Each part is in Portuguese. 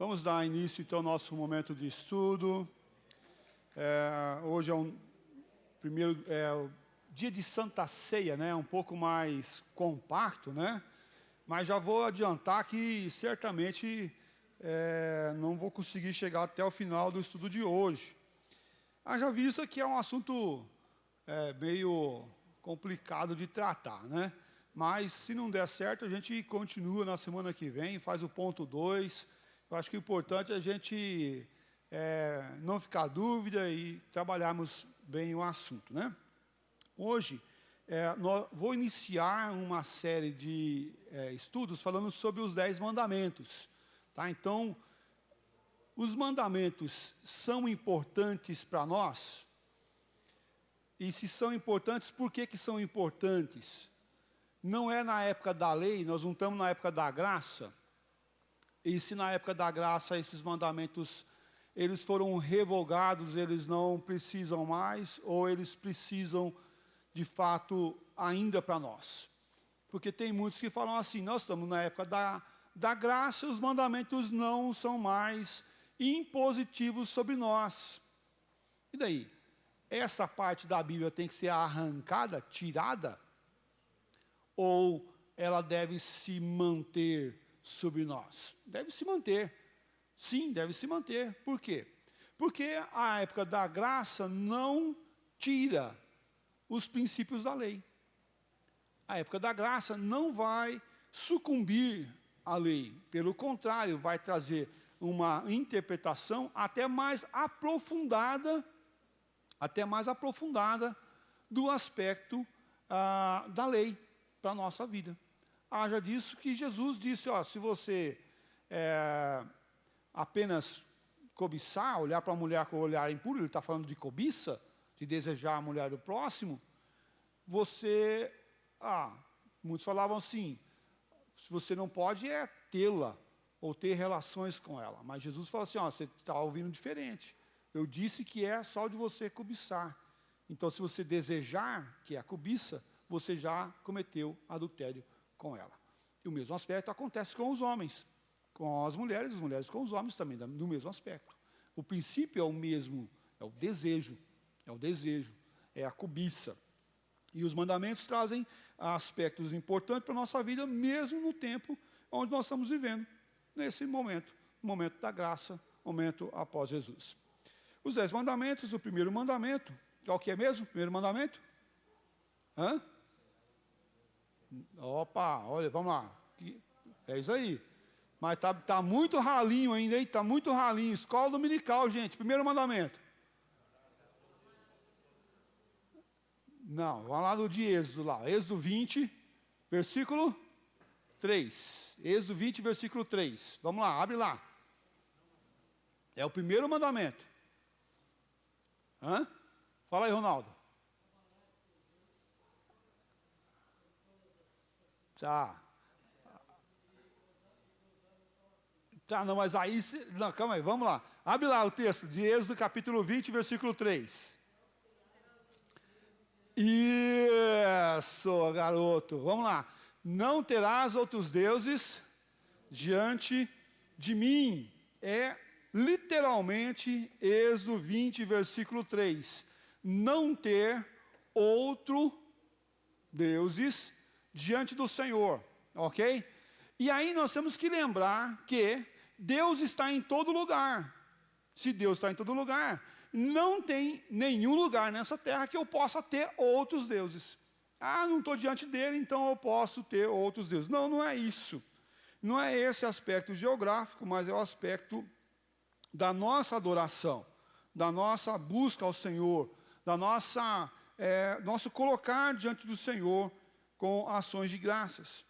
Vamos dar início, então, ao nosso momento de estudo. Hoje é o dia de Santa Ceia, né? Um pouco mais compacto, né? Mas já vou adiantar que, certamente, não vou conseguir chegar até o final do estudo de hoje. Haja vista que é um assunto meio complicado de tratar, né? Mas, se não der certo, a gente continua na semana que vem, faz o ponto 2. Eu acho que o importante é a gente não ficar dúvida e trabalharmos bem o assunto, né? Hoje, vou iniciar uma série de estudos falando sobre os 10 mandamentos. Tá? Então, os mandamentos são importantes para nós? E se são importantes, por que são importantes? Não é na época da lei, nós não estamos na época da graça. E se na época da graça esses mandamentos, eles foram revogados, eles não precisam mais, ou eles precisam, de fato, ainda para nós. Porque tem muitos que falam assim, nós estamos na época da graça, os mandamentos não são mais impositivos sobre nós. E daí? Essa parte da Bíblia tem que ser arrancada, tirada? Ou ela deve se manter sobre nós? Deve se manter. Sim, deve se manter. Por quê? Porque a época da graça não tira os princípios da lei. A época da graça não vai sucumbir à lei. Pelo contrário, vai trazer uma interpretação até mais aprofundada do aspecto da lei para a nossa vida. Haja disso que Jesus disse, se você apenas cobiçar, olhar para a mulher com o olhar impuro, ele está falando de cobiça, de desejar a mulher do próximo, você, muitos falavam assim, você não pode tê-la, ou ter relações com ela. Mas Jesus fala assim, você está ouvindo diferente. Eu disse que é só de você cobiçar. Então, se você desejar, que é a cobiça, você já cometeu adultério com ela. E o mesmo aspecto acontece com os homens, com as mulheres com os homens também, no mesmo aspecto. O princípio é o mesmo, é o desejo, é a cobiça. E os mandamentos trazem aspectos importantes para a nossa vida, mesmo no tempo onde nós estamos vivendo, nesse momento da graça, momento após Jesus. Os 10 mandamentos, o primeiro mandamento, qual que é mesmo? O primeiro mandamento? Olha, vamos lá. É isso aí. Mas tá muito ralinho ainda, hein? Está muito ralinho. Escola dominical, gente. Primeiro mandamento. Não, vamos lá no de Êxodo lá. Êxodo 20, versículo 3. Êxodo 20, versículo 3. Vamos lá, abre lá. É o primeiro mandamento. Fala aí, Ronaldo. Tá, não, mas aí... Não, calma aí, vamos lá. Abre lá o texto de Êxodo, capítulo 20, versículo 3. Isso, garoto. Vamos lá. Não terás outros deuses diante de mim. É literalmente Êxodo 20, versículo 3. Não ter outro deuses diante do Senhor, ok? E aí nós temos que lembrar que Deus está em todo lugar. Se Deus está em todo lugar, não tem nenhum lugar nessa terra que eu possa ter outros deuses. Não estou diante dele, então eu posso ter outros deuses. Não, não é isso. Não é esse aspecto geográfico, mas é o aspecto da nossa adoração, da nossa busca ao Senhor, da nosso colocar diante do Senhor com ações de graças.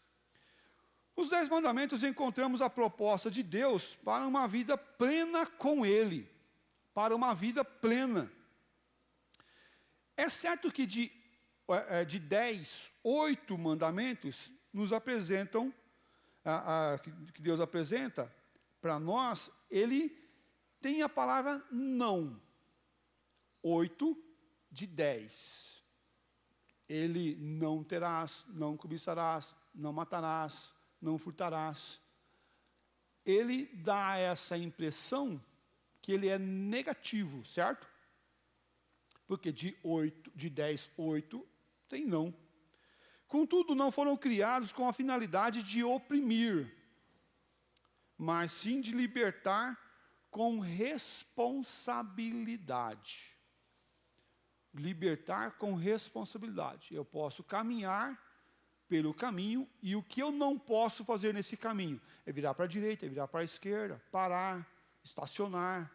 Nos 10 mandamentos encontramos a proposta de Deus para uma vida plena com Ele. Para uma vida plena. É certo que de 10, 8 mandamentos nos apresentam, que Deus apresenta para nós, Ele tem a palavra não. 8 de 10. Ele não terás, não cobiçarás, não matarás, não furtarás. ele dá essa impressão que ele é negativo, certo? Porque de 10, 8 tem não. Contudo, não foram criados com a finalidade de oprimir, mas sim de libertar com responsabilidade. Libertar com responsabilidade. Eu posso caminhar pelo caminho, e o que eu não posso fazer nesse caminho é virar para a direita, é virar para a esquerda, parar, estacionar.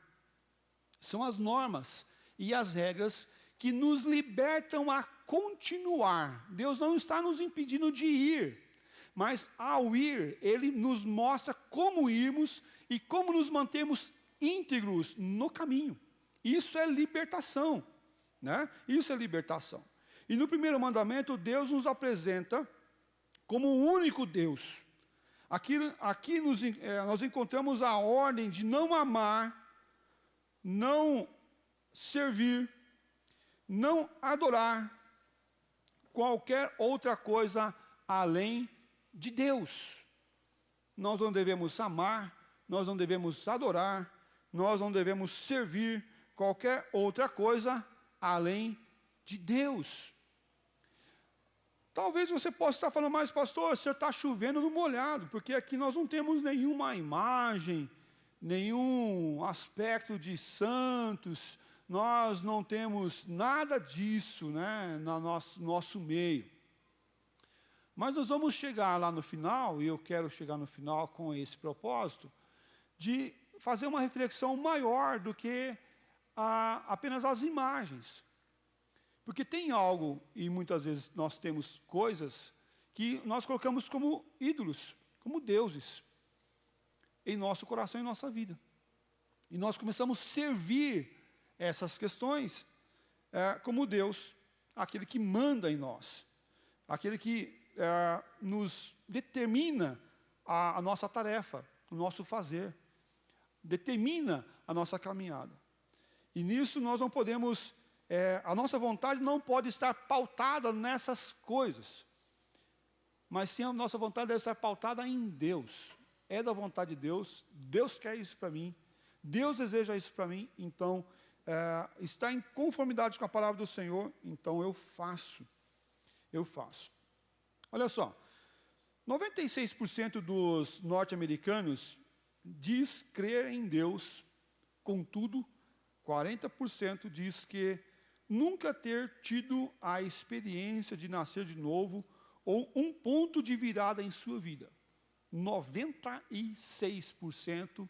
São as normas e as regras que nos libertam a continuar. Deus não está nos impedindo de ir, mas ao ir, Ele nos mostra como irmos e como nos mantermos íntegros no caminho. Isso é libertação, né? Isso é libertação. E no primeiro mandamento, Deus nos apresenta como o único Deus. Aqui nós encontramos a ordem de não amar, não servir, não adorar qualquer outra coisa além de Deus. Nós não devemos amar, nós não devemos adorar, nós não devemos servir qualquer outra coisa além de Deus. Talvez você possa estar falando, mas pastor, o senhor está chovendo no molhado, porque aqui nós não temos nenhuma imagem, nenhum aspecto de santos, nós não temos nada disso, né, no nosso meio. Mas nós vamos chegar lá no final, e eu quero chegar no final com esse propósito, de fazer uma reflexão maior do que apenas as imagens. Porque tem algo, e muitas vezes nós temos coisas, que nós colocamos como ídolos, como deuses, em nosso coração e em nossa vida. E nós começamos a servir essas questões como Deus, aquele que manda em nós, aquele que nos determina a nossa tarefa, o nosso fazer, determina a nossa caminhada. E nisso nós não podemos... a nossa vontade não pode estar pautada nessas coisas, mas sim a nossa vontade deve estar pautada em Deus. É da vontade de Deus, Deus quer isso para mim, Deus deseja isso para mim, então está em conformidade com a palavra do Senhor, então eu faço. Olha só, 96% dos norte-americanos diz crer em Deus, contudo, 40% diz que nunca ter tido a experiência de nascer de novo ou um ponto de virada em sua vida. 96%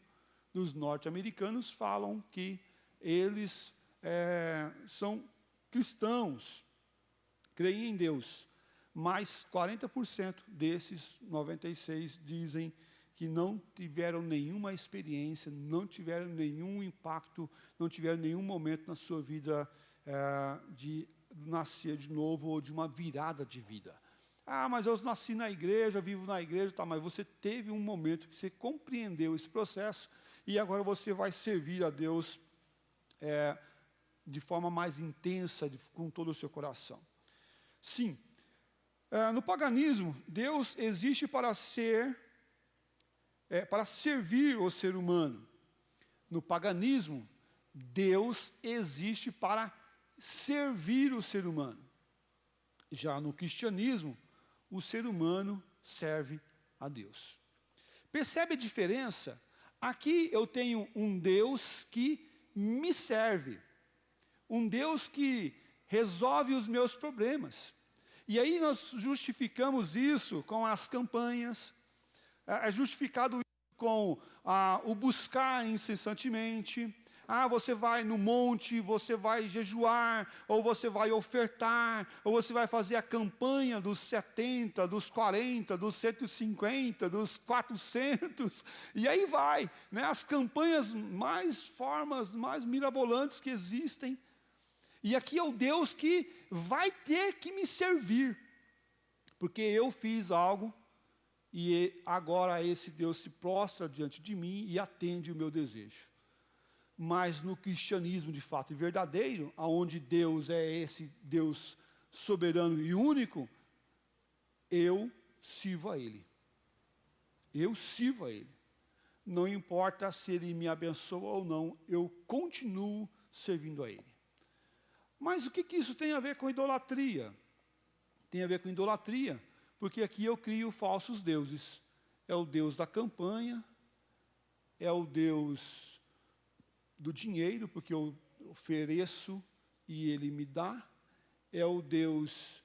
dos norte-americanos falam que eles são cristãos, creem em Deus, mas 40% desses 96% dizem que não tiveram nenhuma experiência, não tiveram nenhum impacto, não tiveram nenhum momento na sua vida de nascer de novo ou de uma virada de vida. Ah, mas eu nasci na igreja, vivo na igreja, tá, mas você teve um momento que você compreendeu esse processo e agora você vai servir a Deus de forma mais intensa, com todo o seu coração. Sim, no paganismo, Deus existe para servir o ser humano. No paganismo, Deus existe para servir o ser humano. Já no cristianismo, o ser humano serve a Deus. Percebe a diferença? Aqui eu tenho um Deus que me serve, um Deus que resolve os meus problemas. E aí nós justificamos isso com as campanhas, é justificado com o buscar incessantemente. Ah, você vai no monte, você vai jejuar, ou você vai ofertar, ou você vai fazer a campanha dos 70, dos 40, dos 150, dos 400, e aí vai, né? As campanhas mais mirabolantes que existem. E aqui é o Deus que vai ter que me servir, porque eu fiz algo, e agora esse Deus se prostra diante de mim e atende o meu desejo. Mas no cristianismo de fato e verdadeiro, aonde Deus é esse Deus soberano e único, eu sirvo a Ele. Eu sirvo a Ele. não importa se Ele me abençoa ou não, eu continuo servindo a Ele. Mas o que isso tem a ver com idolatria? Tem a ver com idolatria, porque aqui eu crio falsos deuses. É o Deus da campanha, é o Deus do dinheiro, porque eu ofereço e Ele me dá, é o Deus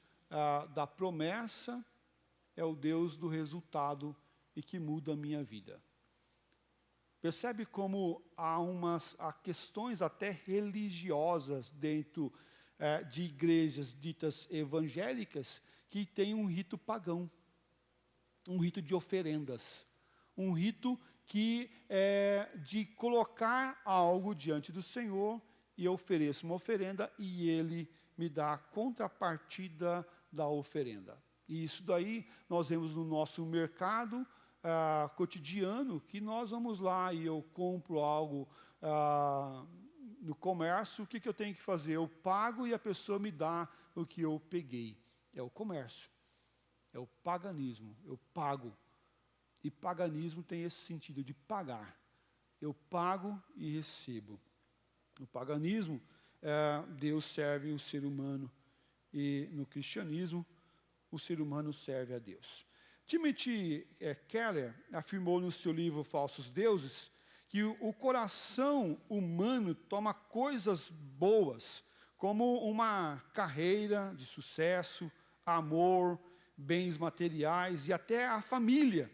da promessa, é o Deus do resultado e que muda a minha vida. Percebe como há questões até religiosas dentro de igrejas ditas evangélicas que têm um rito pagão, um rito de oferendas, um rito que é de colocar algo diante do Senhor e eu ofereço uma oferenda e Ele me dá a contrapartida da oferenda. E isso daí nós vemos no nosso mercado cotidiano, que nós vamos lá e eu compro algo no comércio, o que eu tenho que fazer? Eu pago e a pessoa me dá o que eu peguei. É o comércio, é o paganismo, eu pago. E paganismo tem esse sentido de pagar. Eu pago e recebo. No paganismo, Deus serve o ser humano e no cristianismo, o ser humano serve a Deus. Timothy Keller afirmou no seu livro Falsos Deuses que o coração humano toma coisas boas, como uma carreira de sucesso, amor, bens materiais e até a família,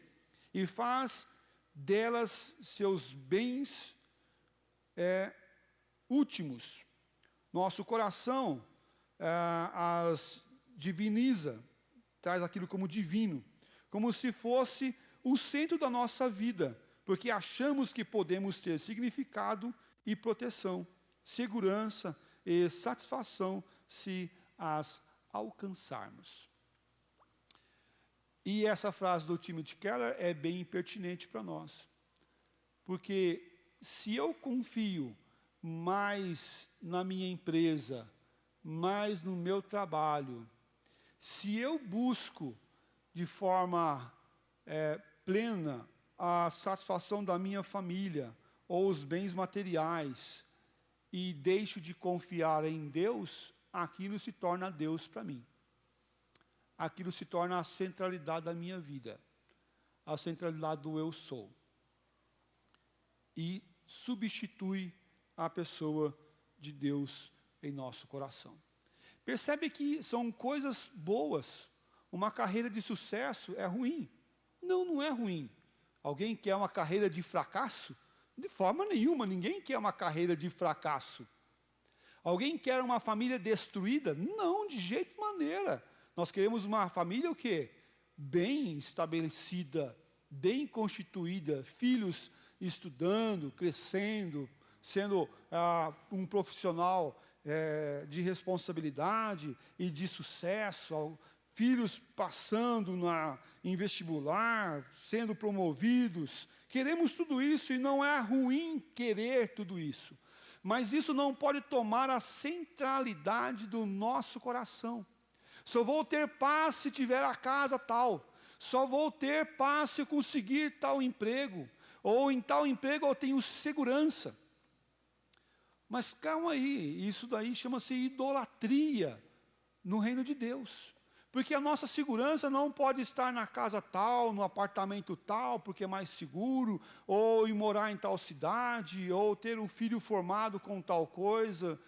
e faz delas seus bens últimos. Nosso coração as diviniza, traz aquilo como divino, como se fosse o centro da nossa vida, porque achamos que podemos ter significado e proteção, segurança e satisfação se as alcançarmos. E essa frase do Timothy Keller é bem pertinente para nós, porque se eu confio mais na minha empresa, mais no meu trabalho, se eu busco de forma plena a satisfação da minha família ou os bens materiais e deixo de confiar em Deus, aquilo se torna Deus para mim. Aquilo se torna a centralidade da minha vida, a centralidade do eu sou. E substitui a pessoa de Deus em nosso coração. Percebe que são coisas boas. Uma carreira de sucesso é ruim? Não, não é ruim. Alguém quer uma carreira de fracasso? De forma nenhuma, ninguém quer uma carreira de fracasso. Alguém quer uma família destruída? Não, de jeito maneira. Nós queremos uma família o quê? Bem estabelecida, bem constituída, filhos estudando, crescendo, sendo um profissional de responsabilidade e de sucesso, filhos passando em vestibular, sendo promovidos. Queremos tudo isso e não é ruim querer tudo isso. Mas isso não pode tomar a centralidade do nosso coração. Só vou ter paz se tiver a casa tal. Só vou ter paz se eu conseguir tal emprego. Ou em tal emprego eu tenho segurança. Mas calma aí, isso daí chama-se idolatria no reino de Deus. Porque a nossa segurança não pode estar na casa tal, no apartamento tal, porque é mais seguro, ou em morar em tal cidade, ou ter um filho formado com tal coisa,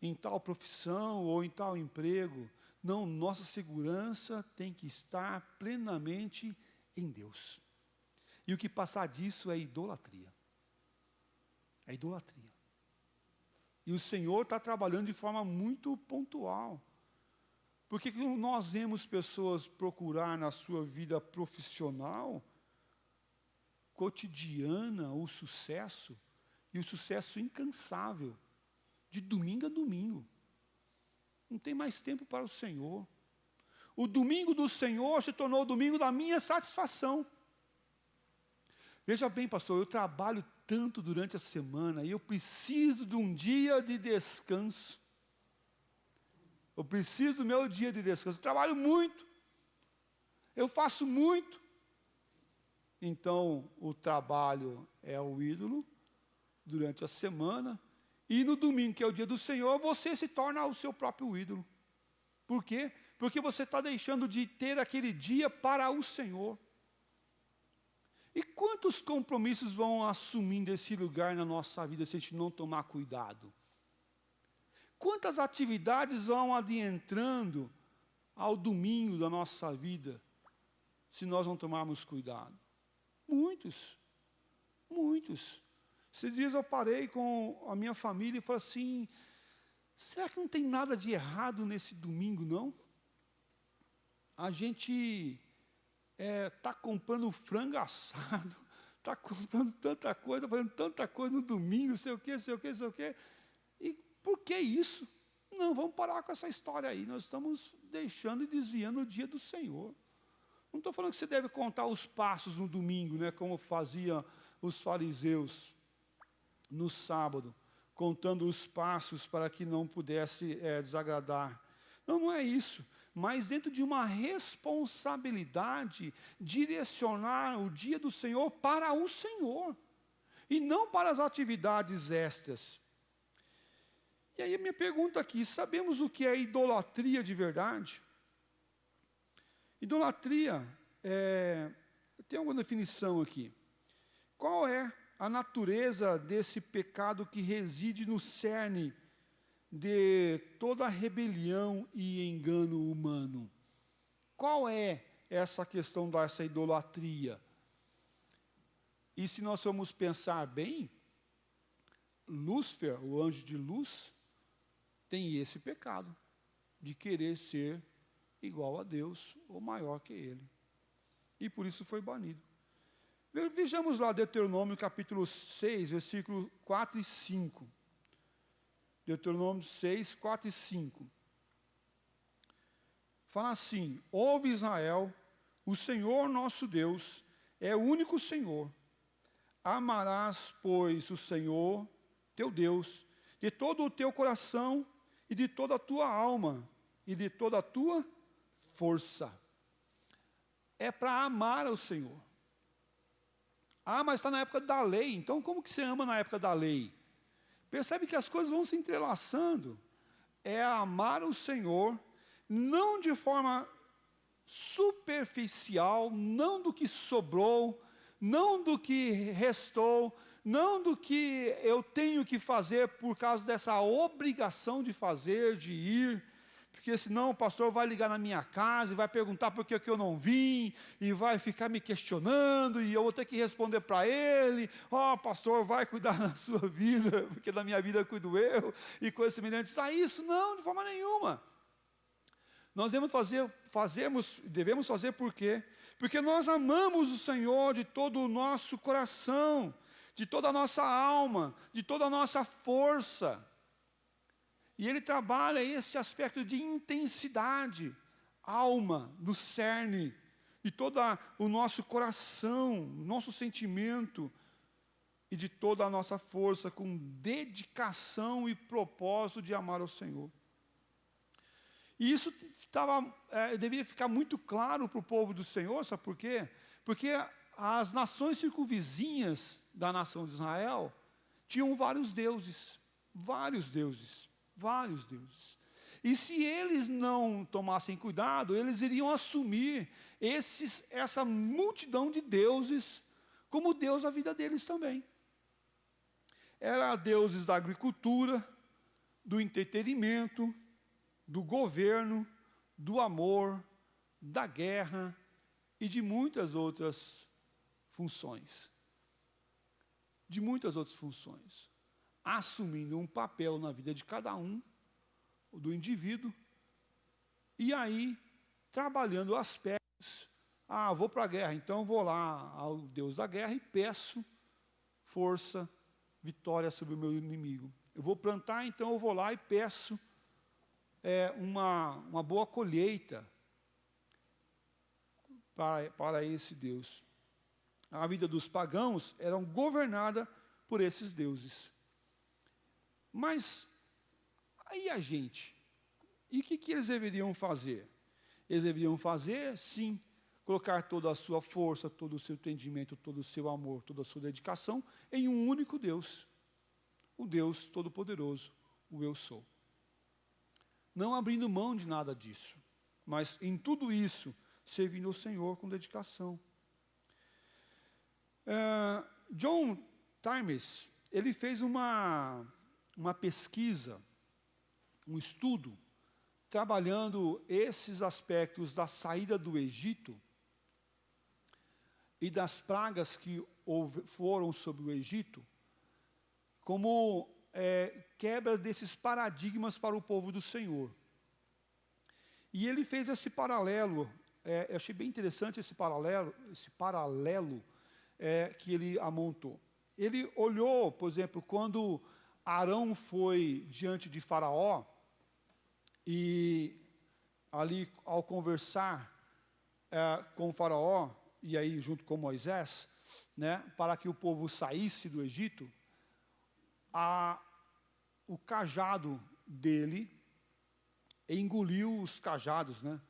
em tal profissão, ou em tal emprego. Não, nossa segurança tem que estar plenamente em Deus. E o que passar disso é idolatria. É idolatria. E o Senhor está trabalhando de forma muito pontual. Porque nós vemos pessoas procurar na sua vida profissional, cotidiana, o sucesso, e o sucesso incansável, de domingo a domingo. Não tem mais tempo para o Senhor. O domingo do Senhor se tornou o domingo da minha satisfação. Veja bem, pastor, eu trabalho tanto durante a semana e eu preciso de um dia de descanso. Eu preciso do meu dia de descanso. Eu trabalho muito. Eu faço muito. Então, o trabalho é o ídolo durante a semana, e no domingo, que é o dia do Senhor, você se torna o seu próprio ídolo. Por quê? Porque você está deixando de ter aquele dia para o Senhor. E quantos compromissos vão assumindo esse lugar na nossa vida se a gente não tomar cuidado? Quantas atividades vão adentrando ao domingo da nossa vida, se nós não tomarmos cuidado? Muitos, muitos. Esses dias eu parei com a minha família e falei assim, será que não tem nada de errado nesse domingo, não? A gente está comprando frango assado, está comprando tanta coisa, fazendo tanta coisa no domingo, sei o quê, sei o quê, sei o quê. E por que isso? Não, vamos parar com essa história aí. Nós estamos deixando e desviando o dia do Senhor. Não estou falando que você deve contar os passos no domingo, né, como faziam os fariseus no sábado, contando os passos para que não pudesse desagradar. Não, não é isso. Mas dentro de uma responsabilidade, direcionar o dia do Senhor para o Senhor, e não para as atividades extras. E aí a minha pergunta aqui, sabemos o que é idolatria de verdade? Idolatria, tem alguma definição aqui. Qual é a natureza desse pecado que reside no cerne de toda rebelião e engano humano? Qual é essa questão dessa idolatria? E se nós formos pensar bem, Lúcifer, o anjo de luz, tem esse pecado, de querer ser igual a Deus, ou maior que Ele. E por isso foi banido. Vejamos lá Deuteronômio capítulo 6, versículo 4 e 5. Deuteronômio 6, 4 e 5. Fala assim, ouve Israel, o Senhor nosso Deus é o único Senhor. Amarás, pois, o Senhor, teu Deus, de todo o teu coração, e de toda a tua alma, e de toda a tua força. É para amar ao Senhor. Ah, mas está na época da lei, então como que você ama na época da lei? Percebe que as coisas vão se entrelaçando. É amar o Senhor, não de forma superficial, não do que sobrou, não do que restou, não do que eu tenho que fazer por causa dessa obrigação de fazer, de ir, porque senão o pastor vai ligar na minha casa e vai perguntar por que eu não vim, e vai ficar me questionando, e eu vou ter que responder para ele, pastor, vai cuidar da sua vida, porque da minha vida cuido eu, e coisas semelhantes a isso. Não, de forma nenhuma. Nós devemos fazer por quê? Porque nós amamos o Senhor de todo o nosso coração, de toda a nossa alma, de toda a nossa força. E Ele trabalha esse aspecto de intensidade, alma, no cerne, de todo o nosso coração, nosso sentimento, e de toda a nossa força, com dedicação e propósito de amar ao Senhor. E isso deveria ficar muito claro para o povo do Senhor, sabe por quê? Porque as nações circunvizinhas da nação de Israel tinham vários deuses, vários deuses, vários deuses. E se eles não tomassem cuidado, eles iriam assumir essa multidão de deuses como Deus da vida deles também. Eram deuses da agricultura, do entretenimento, do governo, do amor, da guerra e de muitas outras funções. De muitas outras funções. Assumindo um papel na vida de cada um, do indivíduo, e aí trabalhando aspectos. Vou para a guerra, então vou lá ao Deus da guerra e peço força, vitória sobre o meu inimigo. Eu vou plantar, então eu vou lá e peço uma boa colheita para esse Deus. A vida dos pagãos era governada por esses deuses. Mas, aí a gente, e o que eles deveriam fazer? Eles deveriam fazer, sim, colocar toda a sua força, todo o seu entendimento, todo o seu amor, toda a sua dedicação em um único Deus, o Deus Todo-Poderoso, o Eu Sou. Não abrindo mão de nada disso, mas em tudo isso, servindo ao Senhor com dedicação. John Times, ele fez uma pesquisa, um estudo, trabalhando esses aspectos da saída do Egito e das pragas que foram sobre o Egito, como quebra desses paradigmas para o povo do Senhor. E ele fez esse paralelo, eu achei bem interessante esse paralelo que ele amontou. Ele olhou, por exemplo, quando Arão foi diante de Faraó, e ali, ao conversar com o Faraó, e aí junto com Moisés, né, para que o povo saísse do Egito, o cajado dele engoliu os cajados, né,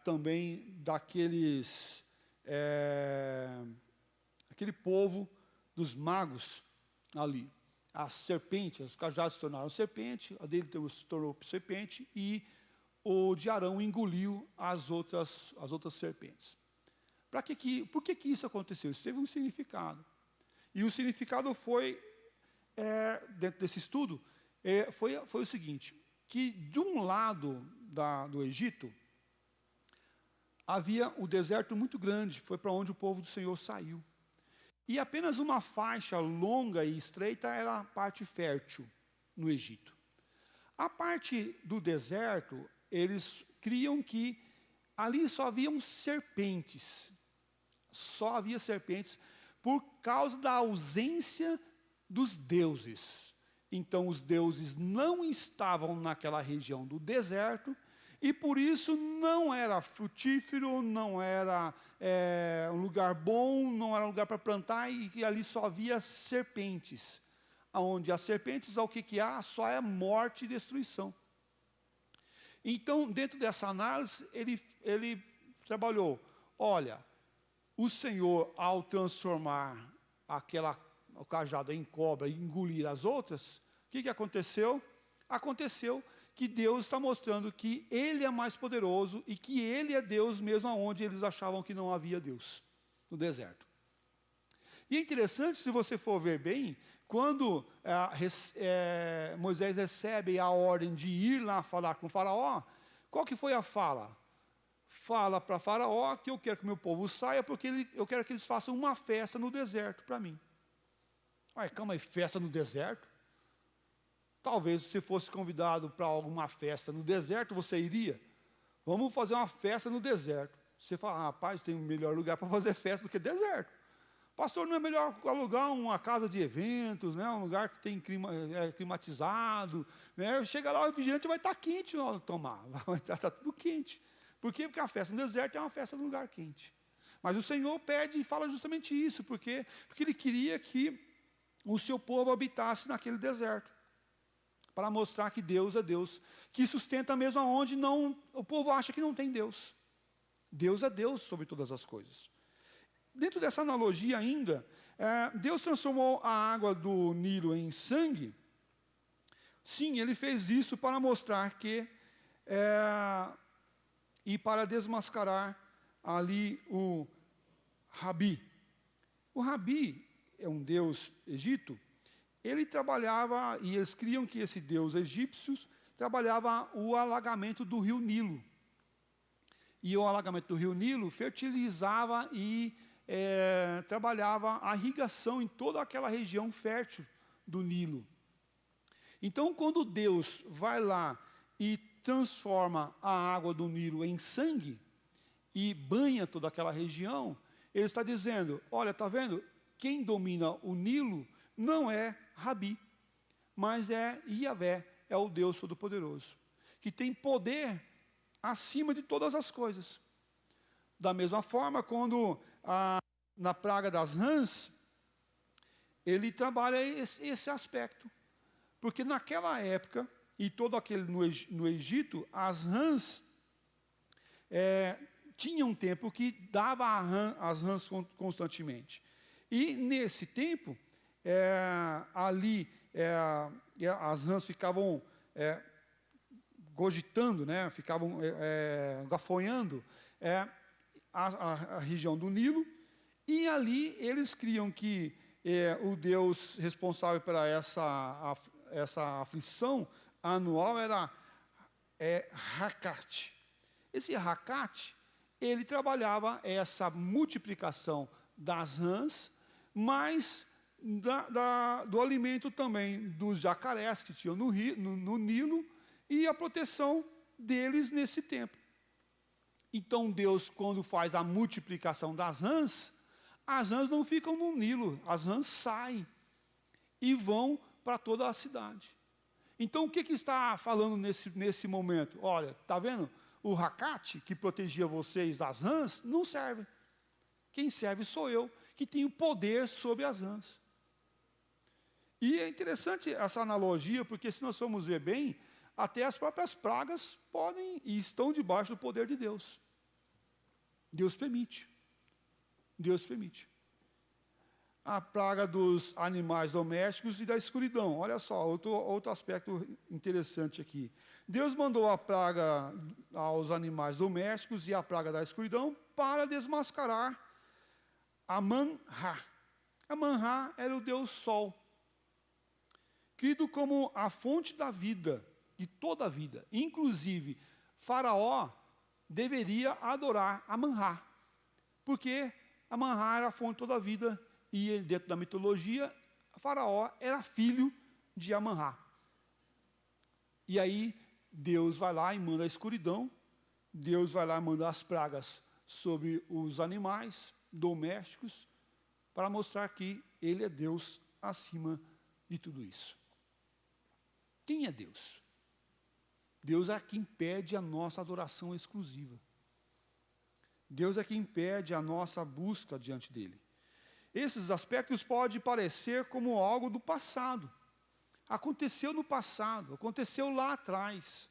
também daqueles, aquele povo dos magos ali. A serpente, os cajados se tornaram serpente, a dele se tornou serpente, e o de Arão engoliu as outras serpentes. Por que isso aconteceu? Isso teve um significado. E o significado foi, dentro desse estudo, foi o seguinte, que de um lado do Egito, havia um deserto muito grande, foi para onde o povo do Senhor saiu. E apenas uma faixa longa e estreita era a parte fértil no Egito. A parte do deserto, eles criam que ali só haviam serpentes. Só havia serpentes por causa da ausência dos deuses. Então, os deuses não estavam naquela região do deserto, e por isso não era frutífero, não era um lugar bom, não era um lugar para plantar, e ali só havia serpentes. Onde as serpentes, o que há? Só é morte e destruição. Então, dentro dessa análise, ele trabalhou, olha, o Senhor, ao transformar o cajado em cobra e engolir as outras, o que aconteceu? Aconteceu que Deus está mostrando que Ele é mais poderoso e que Ele é Deus mesmo onde eles achavam que não havia Deus, no deserto. E é interessante, se você for ver bem, quando Moisés recebe a ordem de ir lá falar com o Faraó, qual que foi a fala? Fala para Faraó que eu quero que o meu povo saia, porque eu quero que eles façam uma festa no deserto para mim. Ai, calma aí, festa no deserto? Talvez você fosse convidado para alguma festa no deserto, você iria? Vamos fazer uma festa no deserto. Você fala, rapaz, tem um melhor lugar para fazer festa do que deserto. Pastor, não é melhor alugar uma casa de eventos, né? Um lugar que tem climatizado, né? Chega lá, o refrigerante vai estar quente na hora de tomar, vai estar tudo quente. Por quê? Porque a festa no deserto é uma festa no lugar quente. Mas o Senhor pede e fala justamente isso, porque Ele queria que o seu povo habitasse naquele deserto, para mostrar que Deus é Deus, que sustenta mesmo onde o povo acha que não tem Deus. Deus é Deus sobre todas as coisas. Dentro dessa analogia ainda, Deus transformou a água do Nilo em sangue. Sim, Ele fez isso para mostrar que, e para desmascarar ali o Rabi. O Rabi é um deus egito. Ele trabalhava, e eles criam que esse deus egípcio trabalhava o alagamento do rio Nilo. E o alagamento do rio Nilo fertilizava e trabalhava a irrigação em toda aquela região fértil do Nilo. Então, quando Deus vai lá e transforma a água do Nilo em sangue, e banha toda aquela região, Ele está dizendo, olha, está vendo? Quem domina o Nilo não é Rabi, mas é Yahvé, é o Deus Todo-Poderoso, que tem poder acima de todas as coisas. Da mesma forma, quando na praga das rãs, ele trabalha esse aspecto. Porque naquela época, e todo aquele no Egito, as rãs tinha um tempo que dava as rãs constantemente. E nesse tempo, as rãs ficavam cogitando, né, ficavam gafanhando a região do Nilo, e ali eles criam que o Deus responsável por essa aflição anual era Hecate. Esse Hecate, ele trabalhava essa multiplicação das rãs, mas do alimento também dos jacarés que tinham no Nilo, e a proteção deles nesse tempo. Então Deus, quando faz a multiplicação das rãs, as rãs não ficam no Nilo, as rãs saem e vão para toda a cidade. Então o que está falando nesse momento? Olha, está vendo? O Hecate, que protegia vocês das rãs, não serve. Quem serve sou eu, que tenho poder sobre as rãs. E é interessante essa analogia, porque se nós formos ver bem, até as próprias pragas podem e estão debaixo do poder de Deus. Deus permite. Deus permite. A praga dos animais domésticos e da escuridão. Olha só, outro aspecto interessante aqui. Deus mandou a praga aos animais domésticos e a praga da escuridão para desmascarar Aman-Ra. Aman-Ra era o Deus Sol, crido como a fonte da vida, de toda a vida. Inclusive, Faraó deveria adorar Aman-Ra, porque Aman-Ra era a fonte de toda a vida, e dentro da mitologia, Faraó era filho de Aman-Ra. E aí, Deus vai lá e manda a escuridão, Deus vai lá e manda as pragas sobre os animais domésticos, para mostrar que Ele é Deus acima de tudo isso. Quem é Deus? Deus é quem pede a nossa adoração exclusiva. Deus é quem pede a nossa busca diante dEle. Esses aspectos podem parecer como algo do passado. Aconteceu no passado, aconteceu lá atrás.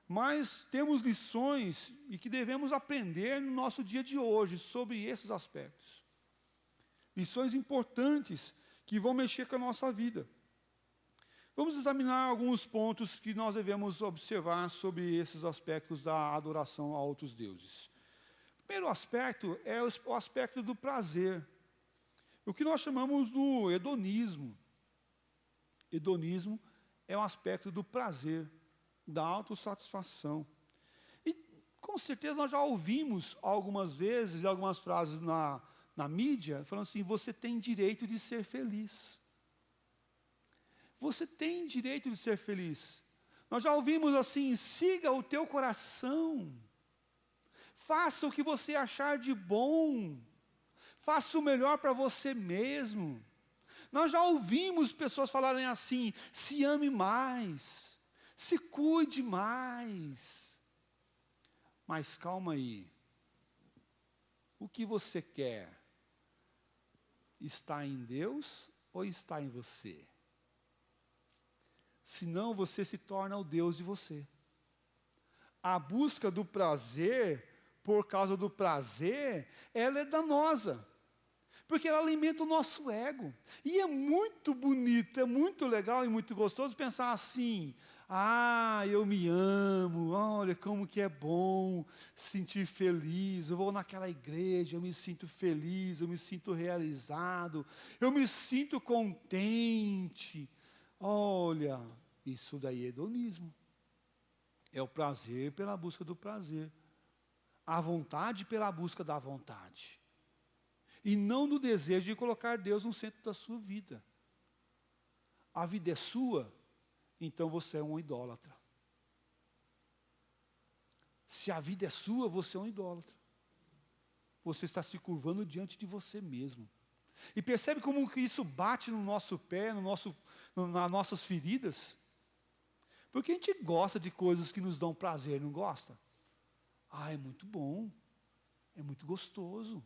Mas temos lições e que devemos aprender no nosso dia de hoje sobre esses aspectos. Lições importantes que vão mexer com a nossa vida. Vamos examinar alguns pontos que nós devemos observar sobre esses aspectos da adoração a outros deuses. O primeiro aspecto é o aspecto do prazer. O que nós chamamos do hedonismo. Hedonismo é um aspecto do prazer, da autossatisfação. E com certeza nós já ouvimos algumas vezes, algumas frases na mídia, falando assim, você tem direito de ser feliz. Você tem direito de ser feliz. Nós já ouvimos assim, siga o teu coração. Faça o que você achar de bom. Faça o melhor para você mesmo. Nós já ouvimos pessoas falarem assim, se ame mais, se cuide mais. Mas calma aí. O que você quer? Está em Deus ou está em você? Senão você se torna o Deus de você. A busca do prazer, por causa do prazer, ela é danosa. Porque ela alimenta o nosso ego. E é muito bonito, é muito legal e muito gostoso pensar assim, eu me amo, olha como que é bom sentir feliz, eu vou naquela igreja, eu me sinto feliz, eu me sinto realizado, eu me sinto contente. Olha, isso daí é hedonismo. É o prazer pela busca do prazer. A vontade pela busca da vontade. E não no desejo de colocar Deus no centro da sua vida. A vida é sua, então você é um idólatra. Se a vida é sua, você é um idólatra. Você está se curvando diante de você mesmo. E percebe como que isso bate no nosso pé, nas nossas feridas? Porque a gente gosta de coisas que nos dão prazer, não gosta? É muito bom, é muito gostoso.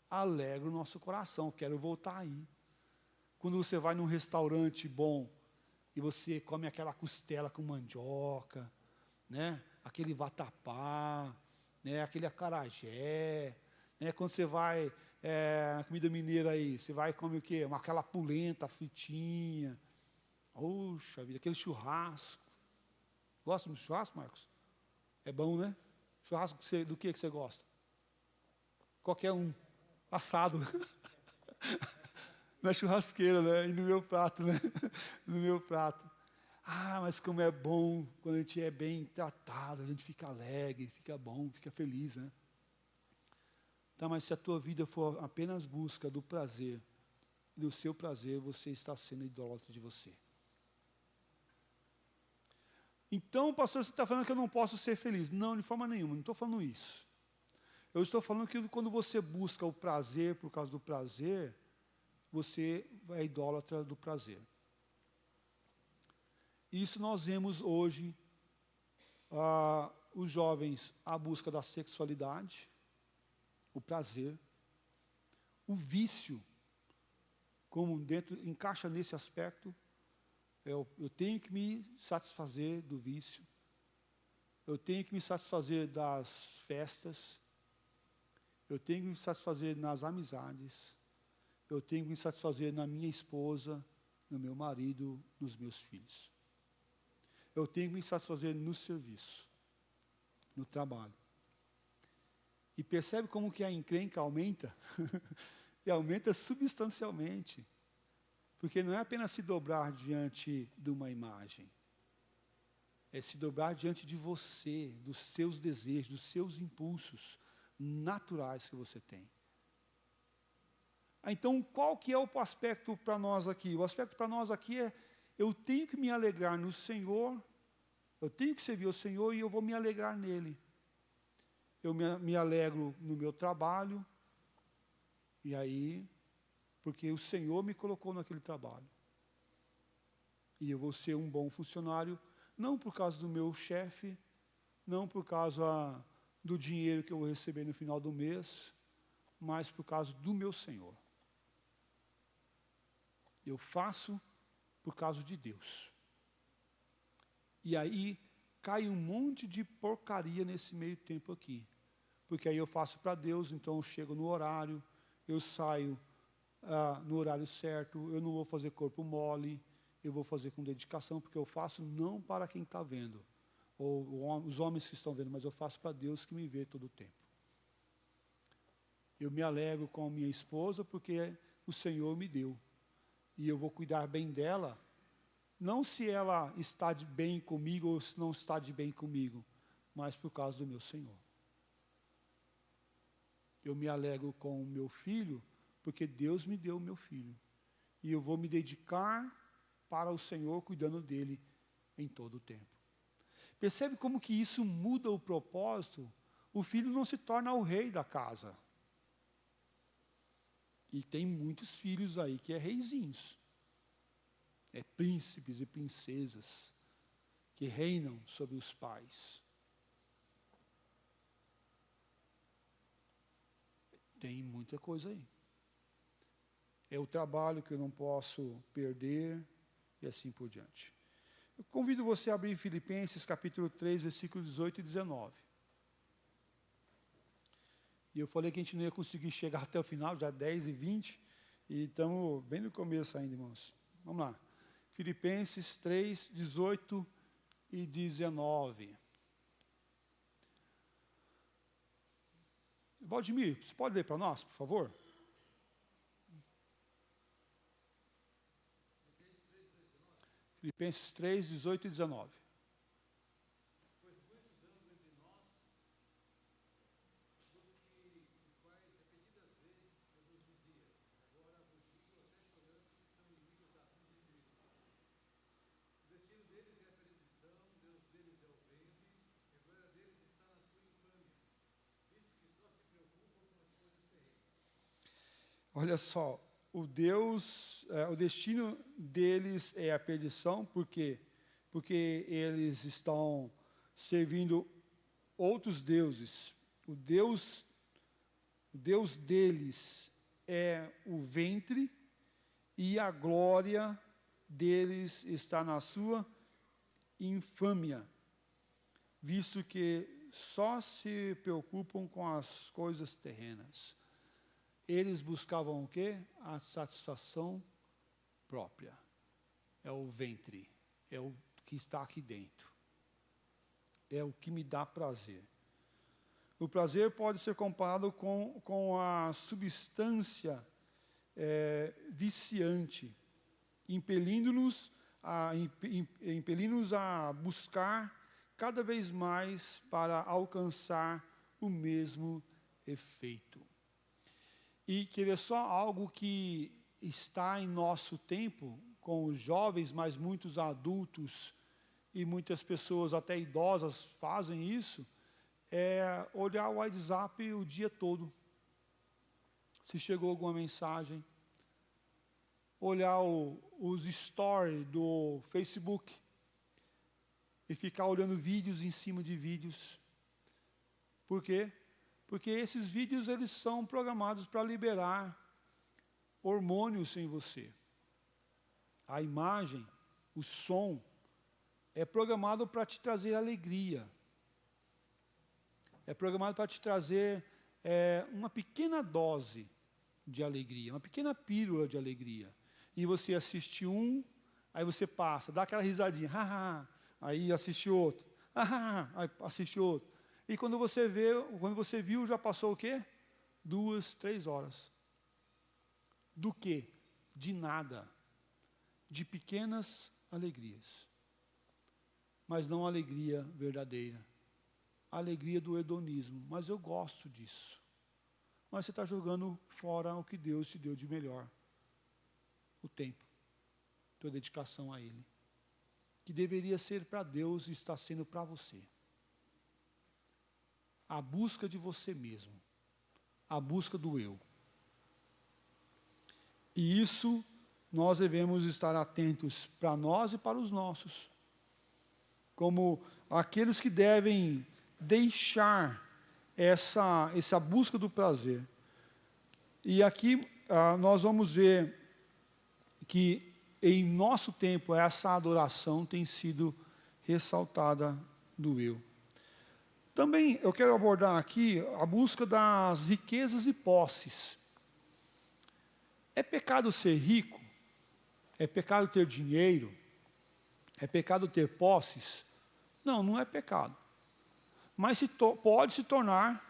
Alegra o nosso coração, quero voltar aí. Quando você vai num restaurante bom, e você come aquela costela com mandioca, né? Aquele vatapá, né? Aquele acarajé, né? Quando você vai na comida mineira aí, você vai comer o quê? Aquela polenta fritinha. Poxa vida, aquele churrasco. Gosta de churrasco, Marcos? É bom, né? Churrasco do que você gosta? Qualquer um. Assado. Na churrasqueira, né? E no meu prato, né? No meu prato. Ah, mas como é bom quando a gente é bem tratado, a gente fica alegre, fica bom, fica feliz, né? Tá, mas se a tua vida for apenas busca do prazer, do seu prazer, você está sendo idólatra de você. Então, pastor, você está falando que eu não posso ser feliz. Não, de forma nenhuma, não estou falando isso. Eu estou falando que quando você busca o prazer por causa do prazer, você é idólatra do prazer. Isso nós vemos hoje, os jovens à busca da sexualidade, o prazer, o vício, como encaixa nesse aspecto. Eu tenho que me satisfazer do vício, eu tenho que me satisfazer das festas, eu tenho que me satisfazer nas amizades, eu tenho que me satisfazer na minha esposa, no meu marido, nos meus filhos. Eu tenho que me satisfazer no serviço, no trabalho. E percebe como que a encrenca aumenta? E aumenta substancialmente. Porque não é apenas se dobrar diante de uma imagem. É se dobrar diante de você, dos seus desejos, dos seus impulsos naturais que você tem. Então, qual que é o aspecto para nós aqui? O aspecto para nós aqui é, eu tenho que me alegrar no Senhor, eu tenho que servir ao Senhor e eu vou me alegrar nele. Eu me alegro no meu trabalho, e aí, porque o Senhor me colocou naquele trabalho. E eu vou ser um bom funcionário, não por causa do meu chefe, não por causa do dinheiro que eu vou receber no final do mês, mas por causa do meu Senhor. Eu faço por causa de Deus. E aí cai um monte de porcaria nesse meio tempo aqui. Porque aí eu faço para Deus, então eu chego no horário, eu saio no horário certo, eu não vou fazer corpo mole, eu vou fazer com dedicação, porque eu faço não para quem está vendo, ou os homens que estão vendo, mas eu faço para Deus que me vê todo o tempo. Eu me alegro com a minha esposa, porque o Senhor me deu. E eu vou cuidar bem dela, não se ela está de bem comigo ou se não está de bem comigo, mas por causa do meu Senhor. Eu me alegro com o meu filho, porque Deus me deu o meu filho. E eu vou me dedicar para o Senhor, cuidando dele em todo o tempo. Percebe como que isso muda o propósito? O filho não se torna o rei da casa. E tem muitos filhos aí que é reizinhos. É príncipes e princesas que reinam sobre os pais. Tem muita coisa aí. É o trabalho que eu não posso perder e assim por diante. Eu convido você a abrir Filipenses capítulo 3, versículos 18 e 19. E eu falei que a gente não ia conseguir chegar até o final, já 10 e 20, e estamos bem no começo ainda, irmãos. Vamos lá. Filipenses 3, 18 e 19. Valdemir, você pode ler para nós, por favor? Filipenses 3, 18 e 19. Pois muitos andam entre nós, os quais repetidas vezes eu vos dizia, agora vos digo até chorando que são inimigos da cruz de Cristo. O destino deles é a perdição, Deus deles é o ventre, e a glória deles está na sua infâmia, visto que só se preocupam com as coisas terrenas. Olha só, o destino deles é a perdição, por quê? Porque eles estão servindo outros deuses. O Deus deles é o ventre e a glória deles está na sua infâmia, visto que só se preocupam com as coisas terrenas. Eles buscavam o quê? A satisfação própria. É o ventre, é o que está aqui dentro. É o que me dá prazer. O prazer pode ser comparado com a substância viciante, impelindo-nos a buscar cada vez mais para alcançar o mesmo efeito. E quer ver só algo que está em nosso tempo, com os jovens, mas muitos adultos e muitas pessoas até idosas fazem isso, é olhar o WhatsApp o dia todo. Se chegou alguma mensagem, olhar os stories do Facebook e ficar olhando vídeos em cima de vídeos. Por quê? Porque esses vídeos eles são programados para liberar hormônios em você. A imagem, o som, é programado para te trazer alegria. É programado para te trazer uma pequena dose de alegria, uma pequena pílula de alegria. E você assiste um, aí você passa, dá aquela risadinha, aí assiste outro, aí assiste outro. E quando você viu, já passou o quê? 2, 3 horas. Do quê? De nada. De pequenas alegrias. Mas não alegria verdadeira. A alegria do hedonismo. Mas eu gosto disso. Mas você está jogando fora o que Deus te deu de melhor. O tempo. Tua dedicação a Ele. Que deveria ser para Deus e está sendo para você. A busca de você mesmo. A busca do eu. E isso nós devemos estar atentos para nós e para os nossos. Como aqueles que devem deixar essa busca do prazer. E aqui nós vamos ver que em nosso tempo essa adoração tem sido ressaltada do eu. Também eu quero abordar aqui a busca das riquezas e posses. É pecado ser rico? É pecado ter dinheiro? É pecado ter posses? Não, não é pecado. Mas pode se tornar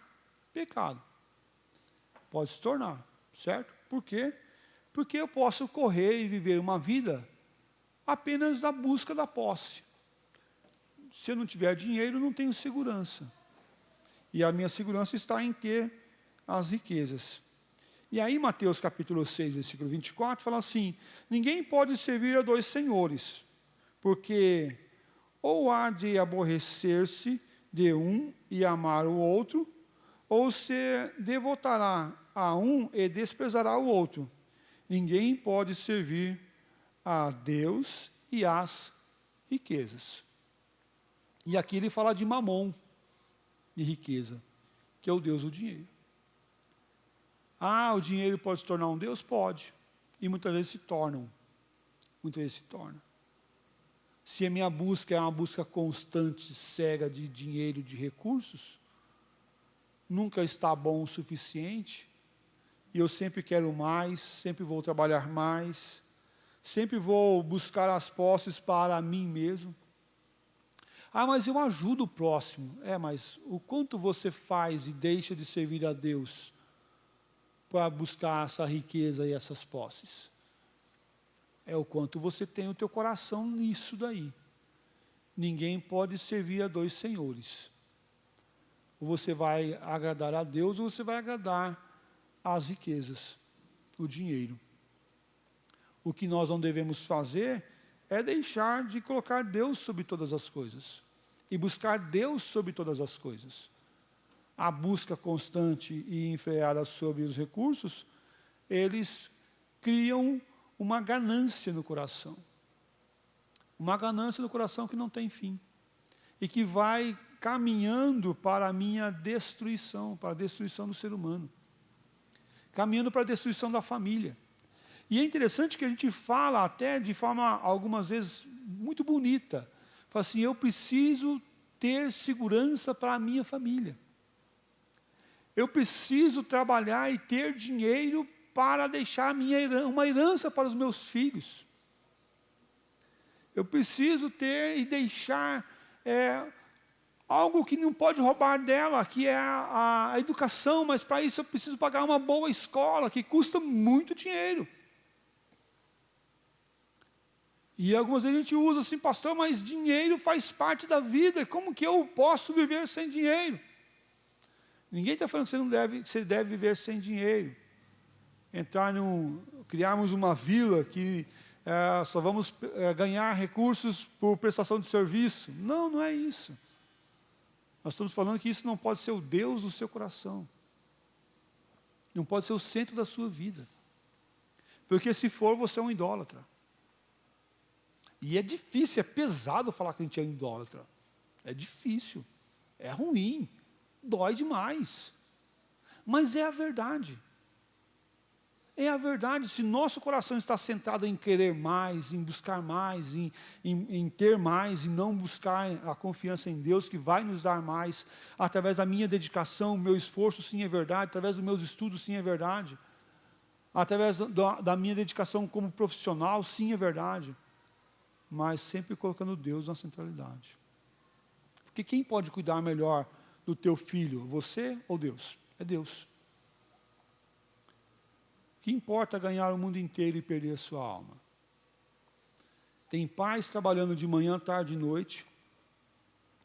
pecado. Pode se tornar, certo? Por quê? Porque eu posso correr e viver uma vida apenas na busca da posse. Se eu não tiver dinheiro, não tenho segurança. E a minha segurança está em ter as riquezas. E aí, Mateus capítulo 6, versículo 24, fala assim: ninguém pode servir a 2 senhores, porque ou há de aborrecer-se de um e amar o outro, ou se devotará a um e desprezará o outro. Ninguém pode servir a Deus e às riquezas. E aqui ele fala de mamon, de riqueza, que é o Deus do dinheiro. O dinheiro pode se tornar um Deus? Pode. E muitas vezes se tornam. Muitas vezes se torna. Se a minha busca é uma busca constante, cega de dinheiro, de recursos, nunca está bom o suficiente, e eu sempre quero mais, sempre vou trabalhar mais, sempre vou buscar as posses para mim mesmo. Mas eu ajudo o próximo. Mas o quanto você faz e deixa de servir a Deus para buscar essa riqueza e essas posses? É o quanto você tem o teu coração nisso daí. Ninguém pode servir a 2 senhores. Ou você vai agradar a Deus, ou você vai agradar as riquezas, o dinheiro. O que nós não devemos fazer é deixar de colocar Deus sobre todas as coisas. E buscar Deus sobre todas as coisas. A busca constante e enfreada sobre os recursos, eles criam uma ganância no coração. Uma ganância no coração que não tem fim. E que vai caminhando para a minha destruição, para a destruição do ser humano. Caminhando para a destruição da família. E é interessante que a gente fala até de forma, algumas vezes, muito bonita. Fala assim, eu preciso ter segurança para a minha família. Eu preciso trabalhar e ter dinheiro para deixar uma herança para os meus filhos. Eu preciso ter e deixar algo que não pode roubar dela, que é a educação, mas para isso eu preciso pagar uma boa escola, que custa muito dinheiro. E algumas vezes a gente usa assim, pastor, mas dinheiro faz parte da vida, como que eu posso viver sem dinheiro? Ninguém está falando que você deve viver sem dinheiro. Criarmos uma vila que só vamos ganhar recursos por prestação de serviço. Não, não é isso. Nós estamos falando que isso não pode ser o Deus do seu coração. Não pode ser o centro da sua vida. Porque se for, você é um idólatra. E é difícil, é pesado falar que a gente é idólatra. É difícil, é ruim, dói demais. Mas é a verdade. É a verdade, se nosso coração está centrado em querer mais, em buscar mais, em ter mais, e não buscar a confiança em Deus, que vai nos dar mais, através da minha dedicação, meu esforço, sim, é verdade, através dos meus estudos, sim, é verdade, através da minha dedicação como profissional, sim, é verdade, mas sempre colocando Deus na centralidade. Porque quem pode cuidar melhor do teu filho, você ou Deus? É Deus. Que importa ganhar o mundo inteiro e perder a sua alma? Tem pais trabalhando de manhã, tarde e noite,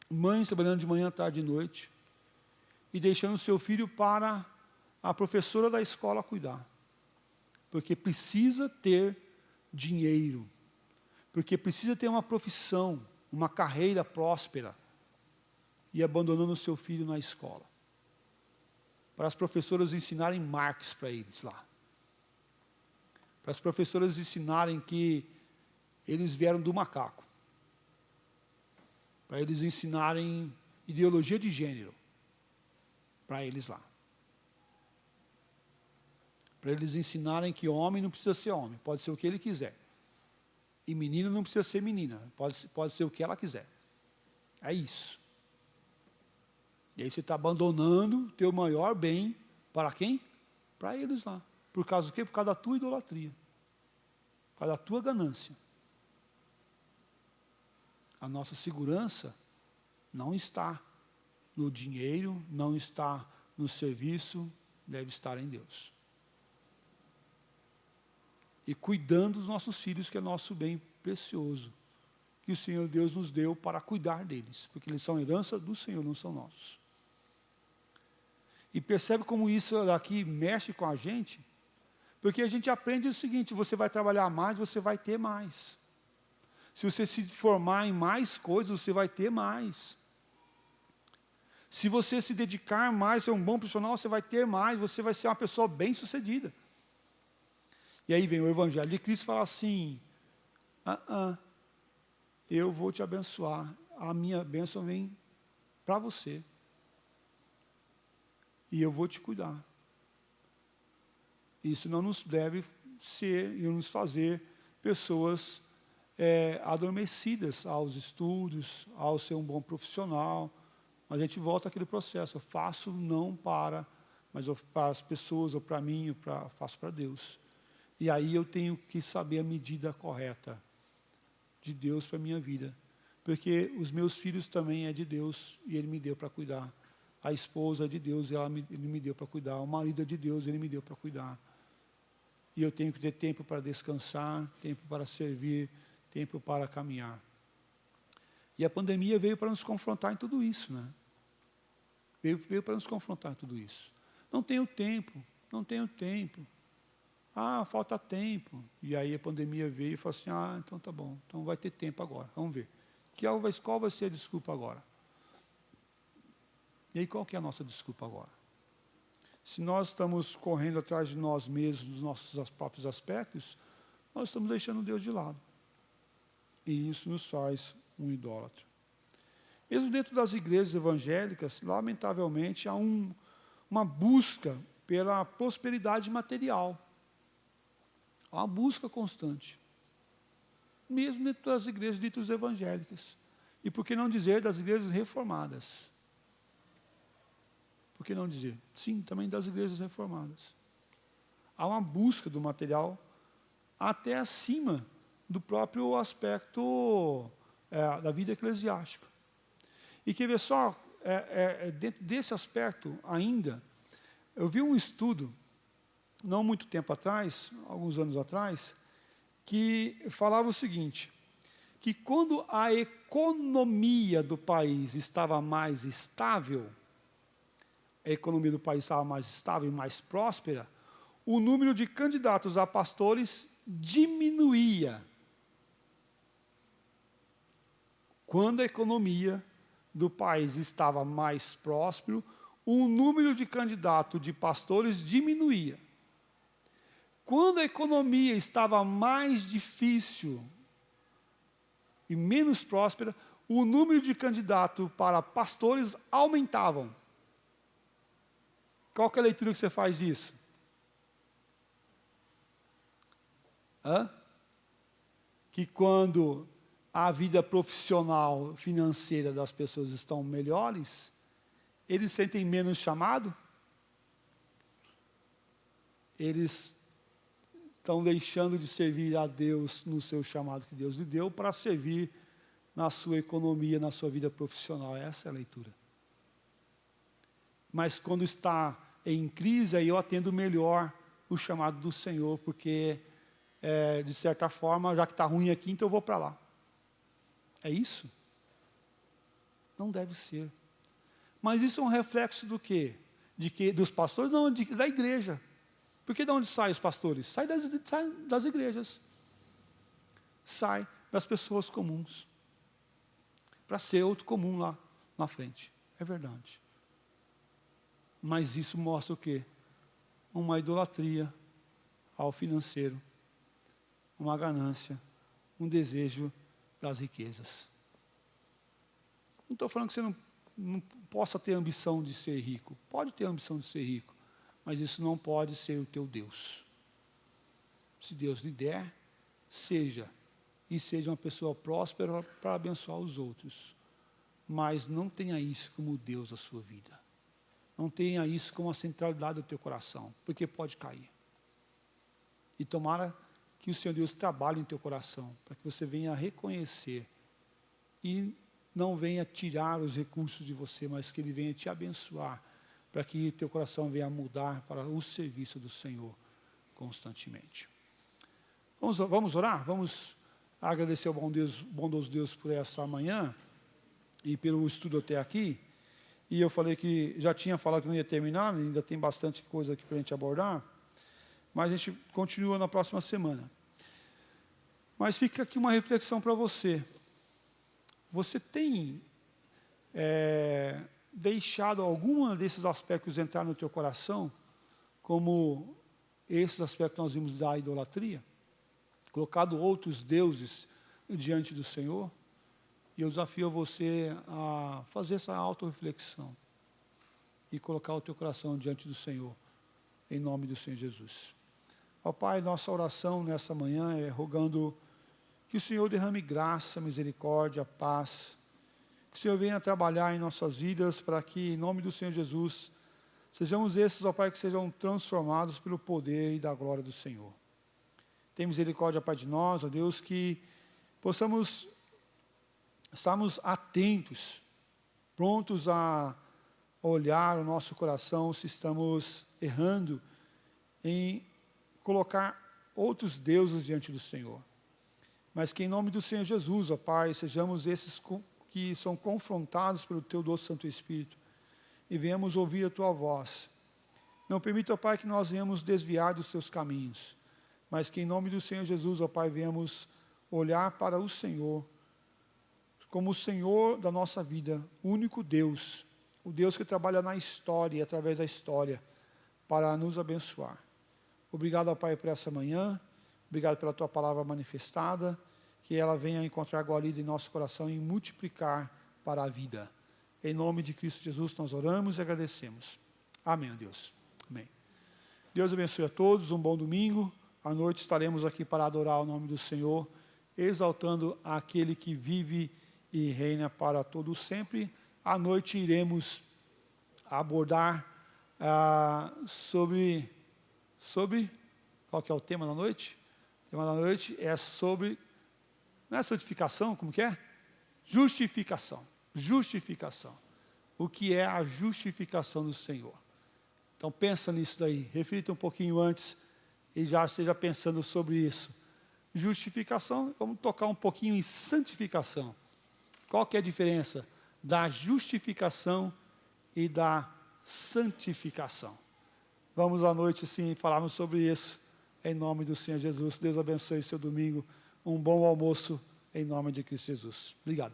mães trabalhando de manhã, tarde e noite, e deixando o seu filho para a professora da escola cuidar. Porque precisa ter dinheiro, porque precisa ter uma profissão, uma carreira próspera, e abandonando o seu filho na escola. Para as professoras ensinarem Marx para eles lá. Para as professoras ensinarem que eles vieram do macaco. Para eles ensinarem ideologia de gênero. Para eles lá. Para eles ensinarem que homem não precisa ser homem, pode ser o que ele quiser. E menina não precisa ser menina, pode ser o que ela quiser. É isso. E aí você está abandonando o teu maior bem para quem? Para eles lá. Por causa do quê? Por causa da tua idolatria. Por causa da tua ganância. A nossa segurança não está no dinheiro, não está no serviço, deve estar em Deus. E cuidando dos nossos filhos, que é nosso bem precioso, que o Senhor Deus nos deu para cuidar deles, porque eles são herança do Senhor, não são nossos. E percebe como isso daqui mexe com a gente? Porque a gente aprende o seguinte: você vai trabalhar mais, você vai ter mais. Se você se formar em mais coisas, você vai ter mais. Se você se dedicar mais, ser um bom profissional, você vai ter mais, você vai ser uma pessoa bem-sucedida. E aí vem o Evangelho de Cristo e fala assim: eu vou te abençoar, a minha bênção vem para você. E eu vou te cuidar. Isso não nos deve ser e nos fazer pessoas adormecidas aos estudos, ao ser um bom profissional. Mas a gente volta àquele processo. Eu faço não mas para as pessoas, ou para mim, faço para Deus. E aí eu tenho que saber a medida correta de Deus para a minha vida. Porque os meus filhos também é de Deus e Ele me deu para cuidar. A esposa é de Deus, Ele me deu para cuidar. O marido é de Deus, Ele me deu para cuidar. E eu tenho que ter tempo para descansar, tempo para servir, tempo para caminhar. E a pandemia veio para nos confrontar em tudo isso, né? Veio para nos confrontar em tudo isso. Não tenho tempo, não tenho tempo. Falta tempo. E aí a pandemia veio e falou assim: então tá bom, então vai ter tempo agora, vamos ver. Qual vai ser a desculpa agora? E aí qual que é a nossa desculpa agora? Se nós estamos correndo atrás de nós mesmos, dos nossos próprios aspectos, nós estamos deixando Deus de lado. E isso nos faz um idólatra. Mesmo dentro das igrejas evangélicas, lamentavelmente, há uma busca pela prosperidade material. Há uma busca constante. Mesmo dentro das igrejas ditas evangélicas. E por que não dizer das igrejas reformadas? Por que não dizer? Sim, também das igrejas reformadas. Há uma busca do material até acima do próprio aspecto da vida eclesiástica. E quer ver só, dentro desse aspecto ainda, eu vi um estudo, não muito tempo atrás, alguns anos atrás, que falava o seguinte, que quando a economia do país estava mais estável, a economia do país estava mais estável e mais próspera, o número de candidatos a pastores diminuía. Quando a economia do país estava mais próspero, o número de candidatos de pastores diminuía. Quando a economia estava mais difícil e menos próspera, o número de candidatos para pastores aumentavam. Qual que é a leitura que você faz disso? Que quando a vida profissional, financeira das pessoas estão melhores, eles sentem menos chamado? Eles estão deixando de servir a Deus no seu chamado que Deus lhe deu para servir na sua economia, na sua vida profissional. Essa é a leitura. Mas quando está em crise, aí eu atendo melhor o chamado do Senhor, porque, de certa forma, já que está ruim aqui, então eu vou para lá. É isso? Não deve ser. Mas isso é um reflexo do quê? Dos pastores? Não, da igreja. Porque de onde saem os pastores? Sai das igrejas. Sai das pessoas comuns. Para ser outro comum lá na frente. É verdade. Mas isso mostra o quê? Uma idolatria ao financeiro. Uma ganância. Um desejo das riquezas. Não estou falando que você não possa ter ambição de ser rico. Pode ter ambição de ser rico. Mas isso não pode ser o teu Deus. Se Deus lhe der, seja. E seja uma pessoa próspera para abençoar os outros. Mas não tenha isso como Deus da sua vida. Não tenha isso como a centralidade do teu coração. Porque pode cair. E tomara que o Senhor Deus trabalhe em teu coração. Para que você venha reconhecer. E não venha tirar os recursos de você, mas que Ele venha te abençoar. Para que teu coração venha mudar para o serviço do Senhor constantemente. Vamos orar? Vamos agradecer ao bondoso Deus por essa manhã e pelo estudo até aqui. E eu falei que já tinha falado que não ia terminar, ainda tem bastante coisa aqui para a gente abordar, mas a gente continua na próxima semana. Mas fica aqui uma reflexão para você. Você tem deixado algum desses aspectos entrar no teu coração, como esses aspectos que nós vimos da idolatria? Colocado outros deuses diante do Senhor? E eu desafio você a fazer essa autorreflexão e colocar o teu coração diante do Senhor, em nome do Senhor Jesus. Ó Pai, nossa oração nessa manhã é rogando que o Senhor derrame graça, misericórdia, paz, que o Senhor venha trabalhar em nossas vidas para que, em nome do Senhor Jesus, sejamos esses, ó Pai, que sejam transformados pelo poder e da glória do Senhor. Tem misericórdia, Pai, de nós, ó Deus, que possamos estarmos atentos, prontos a olhar o nosso coração se estamos errando em colocar outros deuses diante do Senhor. Mas que em nome do Senhor Jesus, ó Pai, sejamos esses que são confrontados pelo Teu doce Santo Espírito e venhamos ouvir a Tua voz. Não permita, ó Pai, que nós venhamos desviar dos Teus caminhos, mas que em nome do Senhor Jesus, ó Pai, venhamos olhar para o Senhor como o Senhor da nossa vida, o único Deus, o Deus que trabalha na história e através da história para nos abençoar. Obrigado, ó Pai, por essa manhã, obrigado pela Tua palavra manifestada, que ela venha encontrar guarida em nosso coração e multiplicar para a vida. Em nome de Cristo Jesus nós oramos e agradecemos. Amém, Deus. Amém. Deus abençoe a todos, um bom domingo. À noite estaremos aqui para adorar o nome do Senhor, exaltando aquele que vive e reina para todo sempre. À noite iremos abordar sobre qual que é o tema da noite? O tema da noite é sobre, não é santificação, como que é? Justificação. Justificação. O que é a justificação do Senhor? Então pensa nisso daí, reflita um pouquinho antes e já esteja pensando sobre isso. Justificação, vamos tocar um pouquinho em santificação. Qual que é a diferença da justificação e da santificação? Vamos à noite, sim, falarmos sobre isso, em nome do Senhor Jesus. Deus abençoe seu domingo, um bom almoço, em nome de Cristo Jesus. Obrigado.